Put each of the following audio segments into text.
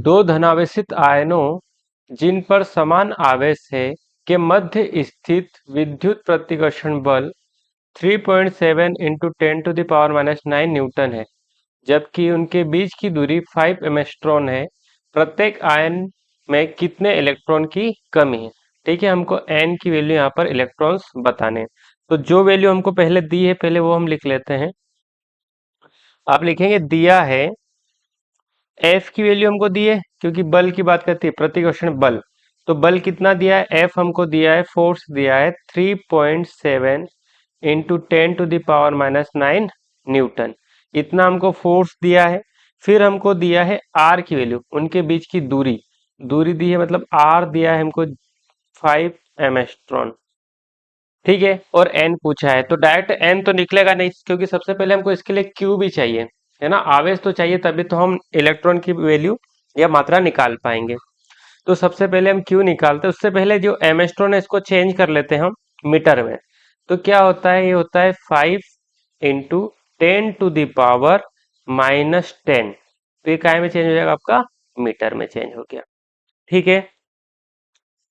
दो धनावेशित आयनों जिन पर समान आवेश है के मध्य स्थित विद्युत प्रतिकर्षण बल 3.7 इंटू 10⁻⁻⁹ न्यूटन है, जबकि उनके बीच की दूरी 5 एंगस्ट्रॉम है। प्रत्येक आयन में कितने इलेक्ट्रॉन की कमी है? ठीक है, हमको n की वैल्यू यहाँ पर इलेक्ट्रॉन्स बताने हैं। तो जो वैल्यू हमको पहले दी है, पहले वो हम लिख लेते हैं। आप लिखेंगे दिया है F की वैल्यू हमको दी है, क्योंकि बल की बात करती है, प्रतिकर्षण बल। तो बल कितना दिया है? F हमको दिया है, फोर्स दिया है 3.7 इंटू 10⁻⁹ न्यूटन। इतना हमको फोर्स दिया है। फिर हमको दिया है R की वैल्यू, उनके बीच की दूरी। दूरी दी है, मतलब R दिया है हमको 5 एंगस्ट्रॉम। ठीक है, और n पूछा है, तो डायरेक्ट n तो निकलेगा नहीं, क्योंकि सबसे पहले हमको इसके लिए q भी चाहिए, है ना, आवेश तो चाहिए, तभी तो हम इलेक्ट्रॉन की वैल्यू या मात्रा निकाल पाएंगे। तो सबसे पहले हम q निकालते हैं, उससे पहले जो एमेस्ट्रॉन है इसको चेंज कर लेते हैं हम मीटर में। तो क्या होता है? ये होता है 5 इंटू 10⁻⁻10। तो ये काय में चेंज हो जाएगा? आपका मीटर में चेंज हो गया। ठीक है,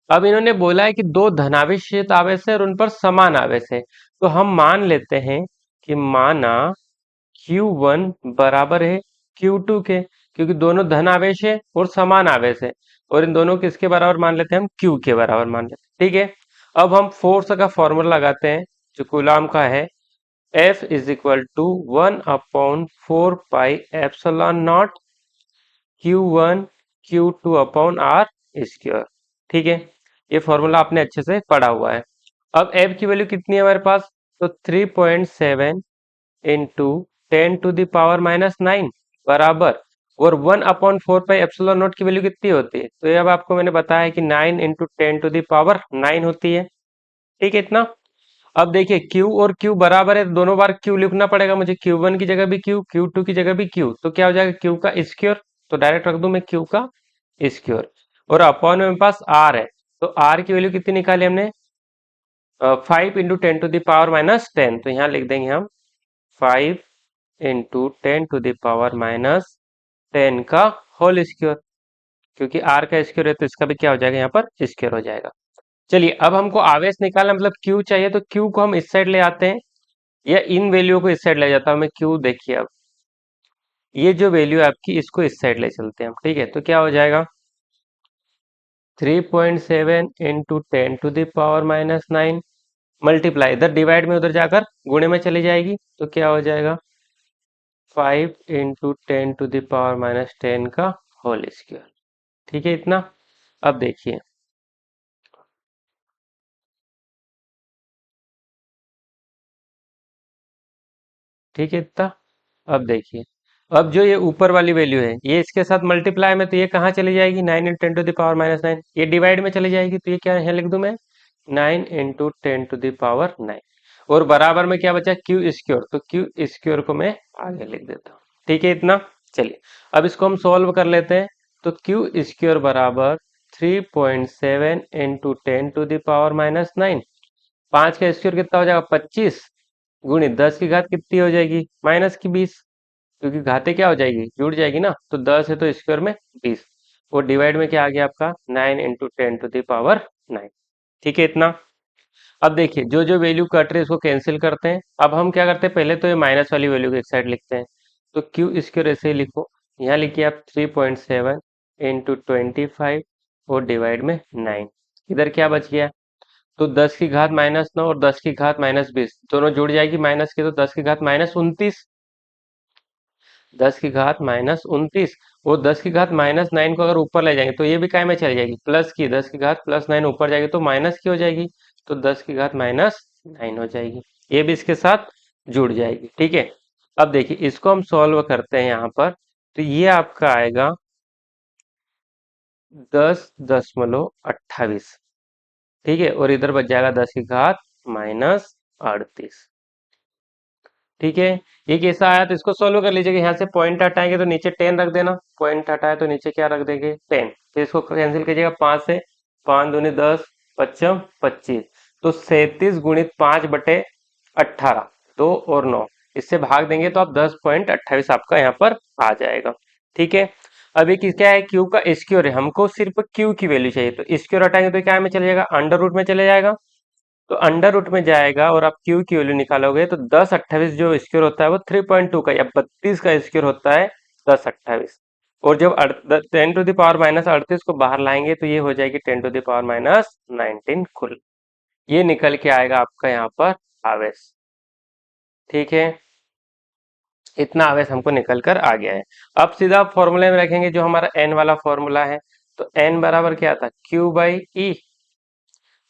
अब इन्होंने बोला है कि दो धनावेशित आवेश है और उन पर समान आवेश है। तो हम मान लेते हैं कि माना Q1 बराबर है Q2 के, क्योंकि दोनों धन आवेश है और समान आवेश है। और इन दोनों किसके बराबर मान लेते हैं? हम Q के बराबर मान लेते हैं। ठीक है, अब हम फोर्स का फॉर्मूला लगाते हैं, जो कूलाम का है। F is equal to 1/4πε0 Q1 Q2 upon R square. ठीक है, ये फॉर्मूला आपने अच्छे से पढ़ा हुआ है। अब F की वैल्यू कितनी है हमारे पास? तो 3.7 इंटू 10⁻⁹ बराबर, और 1/4πε0 की वैल्यू कितनी होती है? तो ये अब आपको मैंने बताया है कि 9 इंटू 10⁻9 होती है। ठीक है, इतना। अब देखिए Q और Q बराबर है, तो दोनों बार Q लिखना पड़ेगा मुझे। Q1 की जगह भी Q, Q2 की जगह भी Q, तो क्या हो जाएगा? Q का स्क्वायर। तो डायरेक्ट रख दूं मैं Q का स्क्वायर, और अपॉन में मेरे पास R है। तो R की वैल्यू कितनी निकाली हमने? 5 इंटू 10⁻⁻10। तो यहाँ लिख देंगे हम 5 इंटू 10⁻⁻10 का होल स्क्वायर, क्योंकि R का स्क्वायर है तो इसका भी क्या हो जाएगा? यहाँ पर स्क्वायर हो जाएगा। चलिए, अब हमको आवेश निकालना, मतलब Q चाहिए, तो Q को हम इस साइड ले आते हैं, या इन वैल्यू को इस साइड ले जाता हूं मैं। Q देखिए, अब ये जो वैल्यू है आपकी, इसको इस साइड ले चलते हैं हम। ठीक है, तो क्या हो जाएगा? 3.7 इंटू 10⁻⁻9 मल्टीप्लाई, इधर डिवाइड में उधर जाकर गुणे में चली जाएगी, तो क्या हो जाएगा? 5 इंटू 10⁻⁻10 का होल स्क्वायर। ठीक है, इतना। अब देखिए, ठीक है, इतना। अब देखिए, अब जो ये ऊपर वाली वैल्यू है, ये इसके साथ मल्टीप्लाई में, तो ये कहाँ चली जाएगी? 9 इंटू 10⁻⁹ ये डिवाइड में चली जाएगी, तो ये क्या है? लिख दूं मैं 9 इंटू 10⁻9, और बराबर में क्या बचा? Q square. तो क्यू स्क्वायर को मैं आगे लिख देता हूँ। ठीक है, इतना। चलिए, अब इसको हम सोल्व कर लेते हैं। तो क्यू स्क्वायर बराबर 3.7 इंटू 10⁻⁻9। 5 का स्क्वायर कितना हो जाएगा? 25, गुणित 10 की घात कितनी हो जाएगी? -20, क्योंकि घातें क्या हो जाएगी? जुड़ जाएगी ना। तो 10 है तो स्क्वायर में 20, और डिवाइड में क्या आ गया आपका? 9 इंटू 10⁻9। ठीक है, इतना। अब देखिए, जो जो वैल्यू कट रही है उसको कैंसिल करते हैं। अब हम क्या करते हैं? पहले तो ये माइनस वाली वैल्यू को एक साइड लिखते हैं। तो क्यू स्क्वायर ऐसे ही लिखो, यहाँ लिखिए आप 3.7 इंटू 25 और डिवाइड में 9। इधर क्या बच गया? तो 10 की घात -9 और 10 की घात -20 दोनों जुड़ जाएगी माइनस के, तो 10 की घात -29, 10 की घात -29, और 10 की घात -9 को अगर ऊपर ले जाएंगे तो ये भी काय में चली जाएगी? प्लस की, 10 की घात +9 ऊपर जाएगी तो माइनस की हो जाएगी, तो 10 की घात -9 हो जाएगी। ये भी इसके साथ जुड़ जाएगी। ठीक है, अब देखिए, इसको हम सॉल्व करते हैं यहाँ पर। तो ये आपका आएगा 10.28। ठीक है, और इधर बच जाएगा 10 की घात -38। ठीक है, ये कैसा आया? तो इसको सोल्व कर लीजिएगा। यहाँ से पॉइंट हटाएंगे तो नीचे 10 रख देना, पॉइंट हटाए तो नीचे क्या रख देंगे? 10। फिर इसको कैंसिल कीजिएगा 5 से, 5 दूनी 10, 5 25, तो 37 गुणित 5/18, 2 और 9, इससे भाग देंगे तो आप 10.28 आपका यहाँ पर आ जाएगा। ठीक है, अब एक क्या है, क्यू का स्क्वायर है, हमको सिर्फ क्यू की वैल्यू चाहिए, तो स्क्वायर हटाएंगे तो क्या में चले जाएगा, अंडर रूट में चले जाएगा। तो अंडर रूट में जाएगा और आप क्यू की वैल्यू निकालोगे तो 1028 जो स्क्वायर होता है वो 3.2 का या 32 का स्क्वायर होता है 1028। और जब 10⁻−38 को बाहर लाएंगे तो ये हो जाएगी 10⁻−19 कुल। ये निकल के आएगा आपका यहाँ पर आवेश। ठीक है, इतना आवेश हमको निकल कर आ गया है। अब सीधा आप फॉर्मूले में रखेंगे जो हमारा एन वाला फॉर्मूला है। तो एन बराबर क्या था, क्यू बाई ई।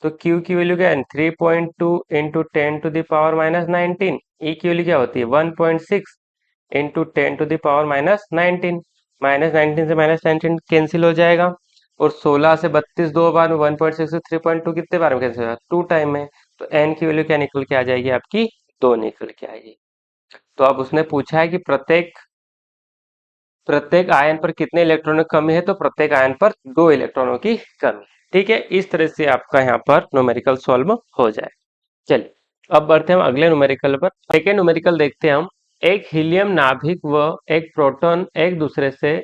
तो Q की वैल्यू क्या है, 3.2 इंटू 10⁻−19। ई की वैल्यू क्या होती है, 1.6 इंटू 10⁻−19। -19 से -19 कैंसिल हो जाएगा। और 16 से 32 दो बार में, 1.6 से 3.2 कितने बार में कैंसिल होगा, 2 टाइम में। तो एन की वैल्यू क्या निकल के आ जाएगी आपकी, 2 निकल के आएगी। तो अब उसने पूछा है कि प्रत्येक प्रत्येक आयन पर कितने इलेक्ट्रॉनों की कमी है, तो प्रत्येक आयन पर 2 इलेक्ट्रॉनों की कमी। ठीक है, इस तरह से आपका यहाँ पर न्यूमेरिकल सॉल्व हो जाए। चलिए अब बढ़ते हैं हम अगले न्यूमेरिकल पर। सेकेंड न्यूमेरिकल देखते हैं हम। एक हीलियम नाभिक व एक प्रोटॉन एक दूसरे से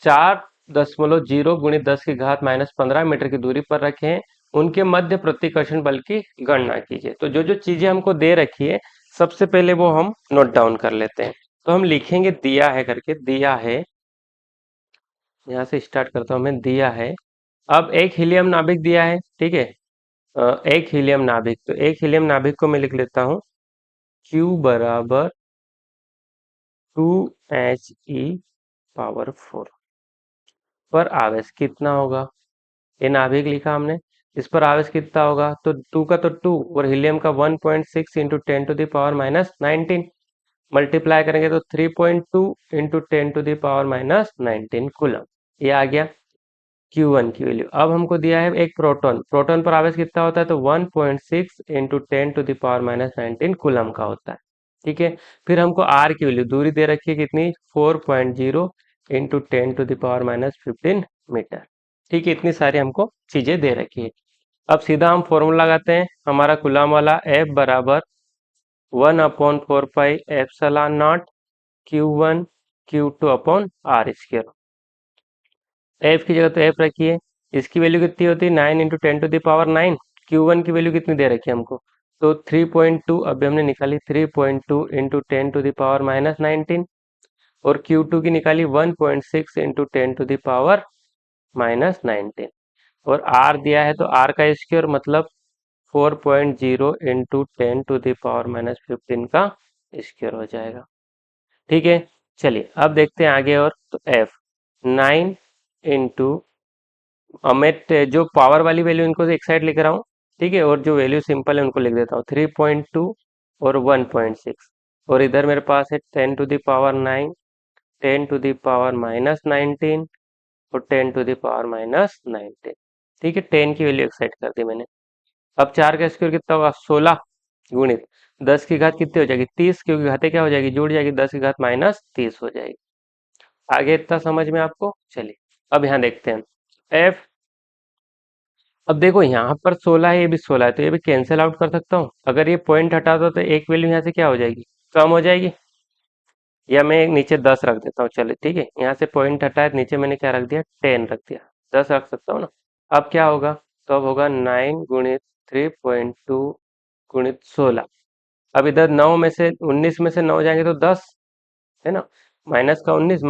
4.0 गुणित 10 की घात -15 मीटर की दूरी पर रखे हैं। उनके मध्य प्रतिकर्षण बल की गणना कीजिए। तो जो जो चीजें हमको दे रखी है, सबसे पहले वो हम नोट डाउन कर लेते हैं। तो हम लिखेंगे दिया है करके, दिया है, यहाँ से स्टार्ट करता हूँ मैं, दिया है। अब एक हीलियम नाभिक दिया है, ठीक है। एक हीलियम नाभिक, तो एक हीलियम नाभिक को मैं लिख लेता हूँ Q बराबर 2He⁴ पर आवेश कितना होगा, ये नाभिक लिखा हमने, इस पर आवेश कितना होगा, तो 2 का तो 2 और हीलियम का 1.6 इंटू 10⁻−19 मल्टीप्लाई करेंगे तो 3.2 इंटू 10⁻−19 कूलम। ये आ गया Q1 की वैल्यू। अब हमको दिया है एक प्रोटॉन, प्रोटॉन पर आवेश कितना होता है, तो 1.6 इंटू 10⁻−19 कूलम का होता है। ठीक है, फिर हमको R की वैल्यू, दूरी दे रखी है कितनी, 4.0 इंटू 10⁻15 मीटर। ठीक है, इतनी सारी हमको चीजें दे रखी है। अब सीधा हम फॉर्मूला लगाते हैं, हमारा कूलम वाला F बराबर 1/4πε0 Q1 Q2 upon R square. F की जगह तो एफ रखिए, इसकी वैल्यू कितनी होती है, 9 इंटू 10⁻9। Q1 की वैल्यू कितनी दे रखी है हमको, तो 3.2, अभी हमने निकाली 3.2 इंटू 10⁻−19। और Q2 की निकाली 1.6 इंटू 10⁻−19। और R दिया है तो R का स्क्वायर मतलब 4.0 इंटू 10⁻−15 का स्क्वायर हो जाएगा। ठीक है, चलिए अब देखते हैं आगे। और तो F 9 इंटू, मैं जो पावर वाली वैल्यू इनको एक साइड लिख रहा हूँ, ठीक है, और जो वैल्यू सिंपल है उनको लिख देता हूँ, 3.2 और 1.6। और इधर मेरे पास है 10⁻9, 10⁻−19 और 10⁻−19। ठीक है, 10 की वैल्यू एक साइड कर दी मैंने। अब 4 का स्क्वायर कितना होगा, 16 गुणित 10 की घात कितनी हो जाएगी, 30, क्योंकि घातें क्या हो जाएगी, जुड़ जाएगी, 10 की घात -30 हो जाएगी। आगे इतना समझ में आपको, चलिए अब यहाँ देखते हैं एफ। अब देखो यहाँ पर 16 है, ये भी 16 है, तो ये भी कैंसिल आउट कर सकता हूँ। अगर ये पॉइंट हटा दो तो एक वैल्यू यहाँ से क्या हो जाएगी, कम हो जाएगी। या मैं एक नीचे 10 रख देता हूँ, चलिए ठीक है, यहाँ से पॉइंट हटाए, नीचे मैंने क्या रख दिया, 10 रख दिया, 10 रख सकता हूँ ना। अब क्या होगा, तो अब होगा 9 गुणित 3.2 गुणित 16। अब इधर 9 में से 19 में से 9 जाएंगे तो 10 है ना, माइनस का 19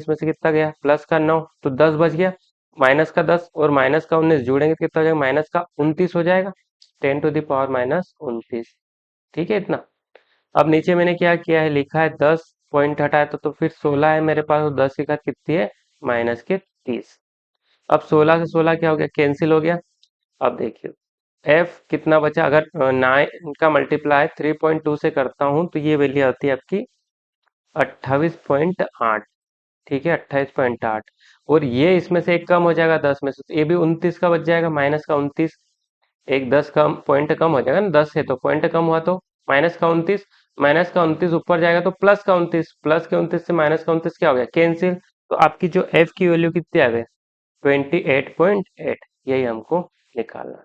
में से कितना गया, प्लस का 9, तो 10 बच गया। -10 और -19 जोड़ेंगे तो कितना हो जाएगा, -29 हो जाएगा, 10⁻−29। ठीक है इतना। अब नीचे मैंने क्या किया है, लिखा है 10, पॉइंट हटाया तो फिर 16 है मेरे पास, और 10 की घात कितनी है, -30। अब 16 से 16 क्या हो गया, कैंसिल हो गया। अब देखिए एफ कितना बचा, अगर 9 का मल्टीप्लाई 3.2 से करता हूँ तो ये वैल्यू आती है आपकी 28.8। ठीक है, 28.8। और ये इसमें से एक कम हो जाएगा 10 में से, तो ये भी 29 का बच जाएगा, -29। एक 10 कम पॉइंट कम हो जाएगा ना, 10 है तो पॉइंट कम हुआ तो -29, -29 ऊपर जाएगा तो +29, +29 से -29 क्या हो गया, कैंसिल। तो आपकी जो एफ की वैल्यू कितनी आ गई, 28.8। यही हमको निकालना,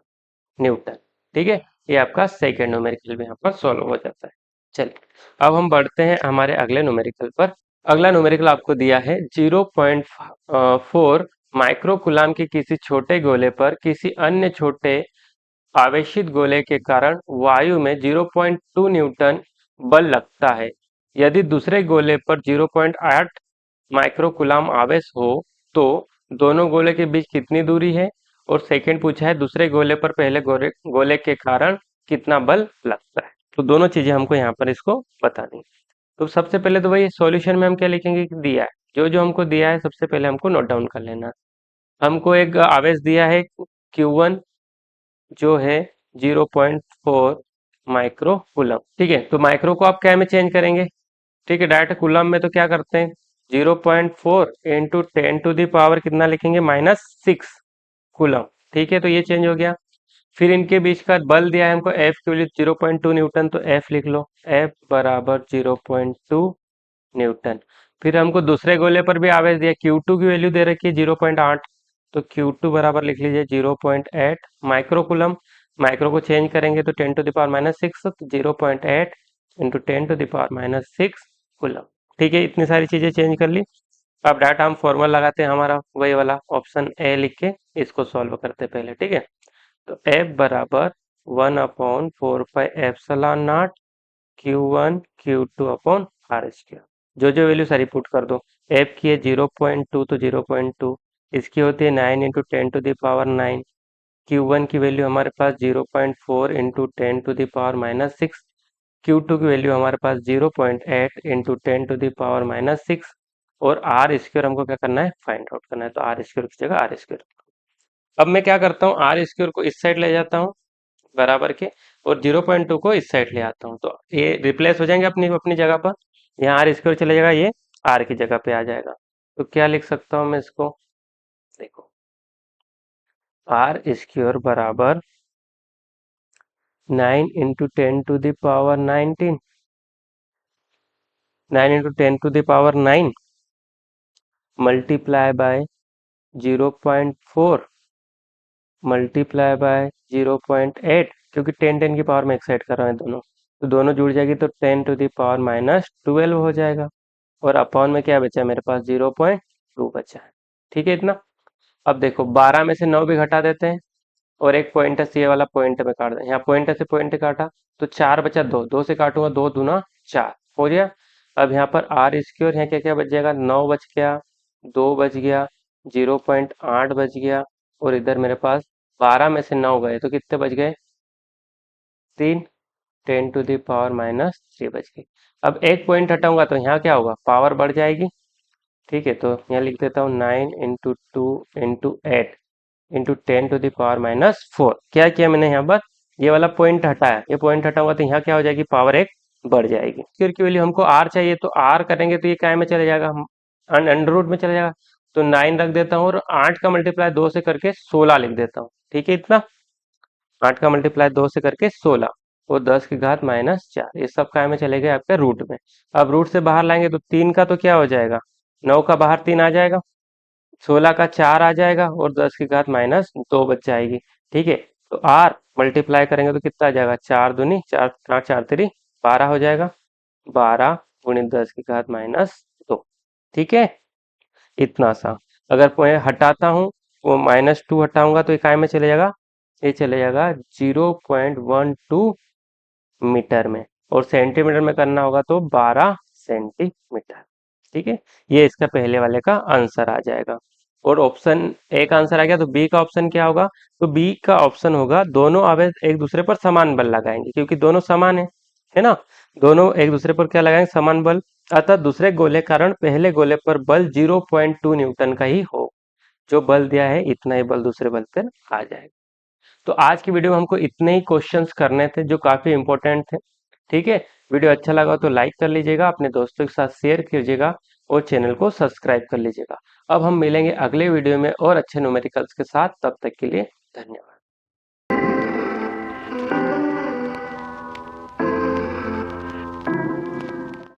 न्यूटन। ठीक है, ये आपका सेकेंड न्यूमेरिकल भी यहाँ पर सॉल्व हो जाता है। चलिए अब हम बढ़ते हैं हमारे अगले न्यूमेरिकल पर। अगला न्यूमेरिकल आपको दिया है 0.4 माइक्रोकुलाम के किसी छोटे गोले पर किसी अन्य छोटे आवेशित गोले के कारण वायु में 0.2 न्यूटन बल लगता है। यदि दूसरे गोले पर 0.8 माइक्रोकुलाम आवेश हो तो दोनों गोले के बीच कितनी दूरी है। और सेकंड पूछा है दूसरे गोले पर पहले गोले गोले के कारण कितना बल लगता है। तो दोनों चीजें हमको यहाँ पर इसको बतानी है। तो सबसे पहले तो वही सॉल्यूशन में हम क्या लिखेंगे कि दिया है, जो जो हमको दिया है सबसे पहले हमको नोट डाउन कर लेना। हमको एक आवेश दिया है Q1 जो है 0.4 माइक्रो कूलम। ठीक है, तो माइक्रो को आप क्या में चेंज करेंगे। ठीक है, डायरेक्ट कूलम में तो क्या करते हैं 0.4 इंटू 10 टू द पावर कितना लिखेंगे -6 कूलम। ठीक है, तो ये चेंज हो गया। फिर इनके बीच का बल दिया है हमको F की वैल्यू 0.2 न्यूटन, तो F लिख लो, F बराबर 0.2 न्यूटन। फिर हमको दूसरे गोले पर भी आवेश दिया, Q2 की वैल्यू दे रखी है 0.8, तो Q2 बराबर लिख लीजिए 0.8 माइक्रो कूलम। माइक्रो को चेंज करेंगे तो 10 टू द पावर -6, तो 0.8 into 10 to the power -6 coulomb. ठीक है, इतनी सारी चीजें चेंज कर ली। अब डाटा हम फॉर्मूला लगाते हैं, हमारा वही वाला ऑप्शन ए लिख के इसको सॉल्व करते हैं पहले। ठीक है, तो F बराबर 1/4 pi epsilon naught Q1 Q2 upon r square. जो वैल्यू सारी पुट कर दो। F की है 0.2, तो 0.2, इसकी होती है 9 into 10 to the power 9। Q1 की वैल्यू हमारे पास 0.4 into 10 to the power -6। Q2 की वैल्यू हमारे पास 0.8 इंटू 10 टू द पावर -6। और आर स्क्वायर हमको क्या करना है फाइंड आउट करना है, तो आर स्क्वायर की जगह आर स्क्वायर। अब मैं क्या करता हूँ आर स्क्वायर को इस साइड ले जाता हूँ बराबर के, और 0.2 को इस साइड ले आता हूँ, तो ये रिप्लेस हो जाएंगे अपनी अपनी जगह पर। यहाँ आर स्क्वायर चले जाएगा, ये आर की जगह पे आ जाएगा। तो क्या लिख सकता हूँ मैं इसको, देखो आर स्क्वायर बराबर 9 into 10 to the power 19, 9 into 10 to the power 9 multiply by 0.4 multiply by 0.8, क्योंकि 10 की पावर में एक्साइड कर रहा है दोनों, तो दोनों जुड़ जाएगी, तो 10 टू द पावर -12 हो जाएगा। और अपॉन में क्या बचा है मेरे पास 0.2 बचा है। ठीक है इतना। अब देखो 12 में से 9 भी घटा देते हैं, और एक पॉइंट है, ये वाला पॉइंट में काट दें, यहाँ पॉइंट से पॉइंट काटा तो 4 बचा, 2 2 से काटूंगा, 2 दूना 4 हो गया। अब यहाँ पर आर स्क्वायर, यहाँ क्या क्या बच जाएगा, 9 बच गया, 2 बच गया, 0.8 बच गया, और इधर मेरे पास 12 में से 9 गए तो कितने बच गए 3, 10 टू द पावर -3 बच गई। अब एक पॉइंट हटाऊंगा तो यहाँ क्या होगा, पावर बढ़ जाएगी। ठीक है, तो यहाँ लिख देता हूँ 9 into 2 into 8 into 10 to the power -4। क्या किया मैंने यहाँ पर, ये वाला पॉइंट हटाया, ये पॉइंट हटाऊंगा तो यहाँ क्या हो जाएगी, पावर एक बढ़ जाएगी। स्क्वायर की वैल्यू हमको आर चाहिए, तो आर करेंगे तो ये क्या में चले जाएगा, अंडर रूट में चले जाएगा, तो 9 रख देता हूँ, और 8 का मल्टीप्लाई 2 से करके 16 लिख देता हूँ। ठीक है इतना, 8 का मल्टीप्लाई 2 से करके 16, और 10 की घात -4, ये सब काय में चले गए आपके रूट में। अब रूट से बाहर लाएंगे तो 3 का तो क्या हो जाएगा, 9 का बाहर 3 आ जाएगा, 16 का 4 आ जाएगा, और 10 की घात -2 बच जाएगी। ठीक है, तो आर मल्टीप्लाई करेंगे तो कितना आ जाएगा, 4 दूनी 4, 4 4 3 12 हो जाएगा, 12 गुणित 10 की घात -2। ठीक है, इतना सा। अगर पॉइंट हटाता हूँ, वो -2 हटाऊंगा तो ये काय में चले जाएगा, ये चले जाएगा 0.12 मीटर में, और सेंटीमीटर में करना होगा तो 12 सेंटीमीटर। ठीक है, ये इसका पहले वाले का आंसर आ जाएगा। और ऑप्शन ए का आंसर आ गया, तो बी का ऑप्शन क्या होगा, तो बी का ऑप्शन होगा दोनों आवेश एक दूसरे पर समान बल लगाएंगे, क्योंकि दोनों समान है ना, दोनों एक दूसरे पर क्या लगाएंगे, समान बल। अतः दूसरे गोले कारण पहले गोले पर बल 0.2 न्यूटन का ही हो, जो बल दिया है इतना ही बल दूसरे बल पर आ जाएगा। तो आज की वीडियो में हमको इतने ही क्वेश्चंस करने थे जो काफी इंपॉर्टेंट थे। ठीक है, वीडियो अच्छा लगा तो लाइक कर लीजिएगा, अपने दोस्तों के साथ शेयर कीजिएगा, और चैनल को सब्सक्राइब कर लीजिएगा। अब हम मिलेंगे अगले वीडियो में और अच्छे न्यूमेरिकल्स के साथ, तब तक के लिए धन्यवाद।